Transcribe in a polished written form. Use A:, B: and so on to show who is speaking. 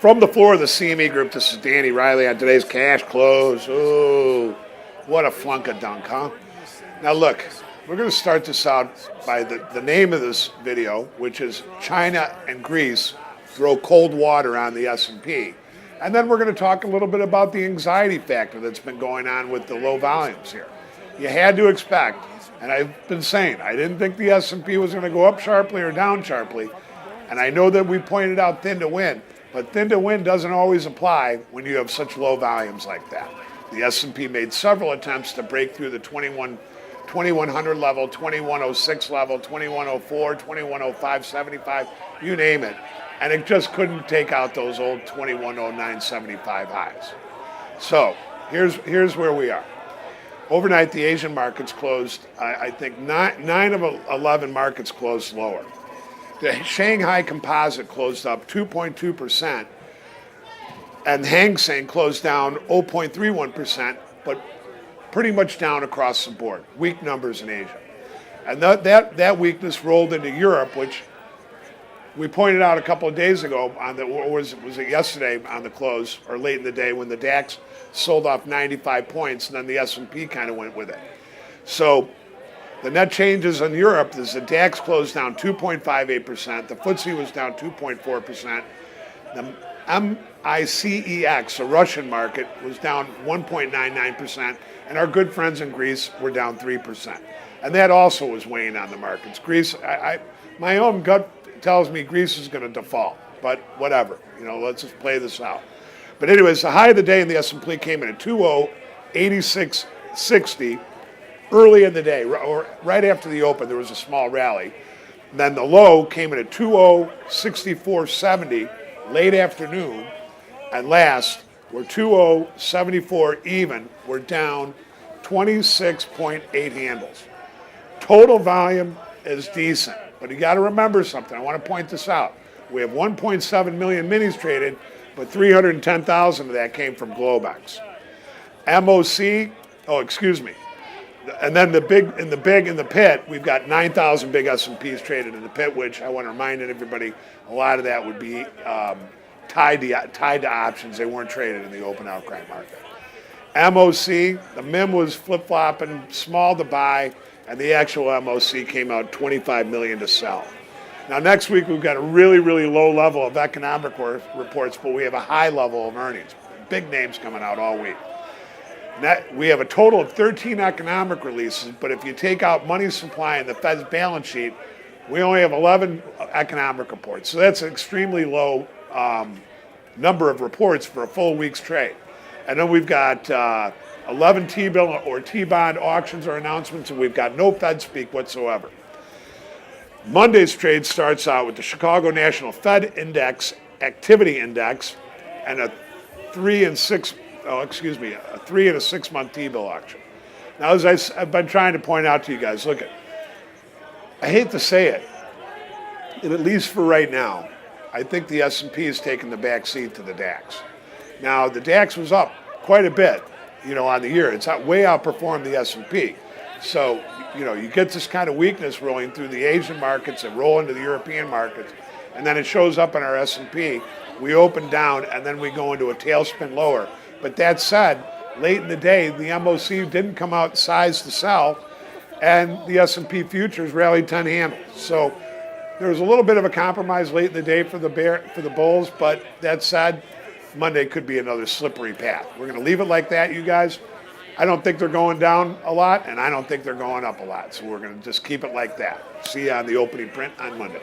A: From the floor of the CME Group, this is Danny Riley on today's Cash Close. Oh, what a flunka dunk, huh? Now look, we're going to start this out by the name of this video, which is China and Greece throw cold water on the S&P. And then we're going to talk a little bit about the anxiety factor that's been going on with the low volumes here. You had to expect, and I've been saying, I didn't think the S&P was going to go up sharply or down sharply. And I know that we pointed out thin to win. But thin to win doesn't always apply when you have such low volumes like that. The S&P made several attempts to break through the 2100 level, 2106 level, 2104, 2105.75, you name it. And it just couldn't take out those old 2109.75 highs. So here's where we are. Overnight, the Asian markets closed, I think 9 of 11 markets closed lower. The Shanghai Composite closed up 2.2%, and Hang Seng closed down 0.31%, but pretty much down across the board. Weak numbers in Asia. And that weakness rolled into Europe, which we pointed out a couple of days ago, was it yesterday on the close, or late in the day, when the DAX sold off 95 points, and then the S&P kind of went with it. So the net changes in Europe is the DAX closed down 2.58%, the FTSE was down 2.4%, the MICEX, the Russian market, was down 1.99%, and our good friends in Greece were down 3%. And that also was weighing on the markets. Greece, my own gut tells me Greece is going to default, but whatever, let's just play this out. But anyways, the high of the day in the S&P came in at 2086.60. Early in the day, or right after the open, there was a small rally. And then the low came in at 2064.70 late afternoon. And last, we're 2074 even. We're down 26.8 handles. Total volume is decent, but you got to remember something. I want to point this out. We have 1.7 million minis traded, but 310,000 of that came from Globex. And then in the pit, we've got 9,000 big S&Ps traded in the pit, which I want to remind everybody, a lot of that would be tied to options. They weren't traded in the open outcry market. MOC, the MIM was flip-flopping, small to buy, and the actual MOC came out 25 million to sell. Now next week we've got a really, really low level of economic reports, but we have a high level of earnings. Big names coming out all week. We have a total of 13 economic releases, but if you take out money supply and the Fed's balance sheet, we only have 11 economic reports. So that's an extremely low number of reports for a full week's trade. And then we've got 11 T-bill or T-bond auctions or announcements, and we've got no Fed speak whatsoever. Monday's trade starts out with the Chicago National Fed Index Activity Index and a 3 and a 6 month T-bill auction. Now, as I've been trying to point out to you guys, look, I hate to say it, at least for right now, I think the S&P is taking the back seat to the DAX. Now, the DAX was up quite a bit, on the year. It's way outperformed the S&P. So, you get this kind of weakness rolling through the Asian markets and roll into the European markets, and then it shows up in our S&P. We open down, and then we go into a tailspin lower. But that said, late in the day, the MOC didn't come out size to sell, and the S&P futures rallied 10 handles. So there was a little bit of a compromise late in the day for the bulls, but that said, Monday could be another slippery path. We're going to leave it like that, you guys. I don't think they're going down a lot, and I don't think they're going up a lot. So we're going to just keep it like that. See you on the opening print on Monday.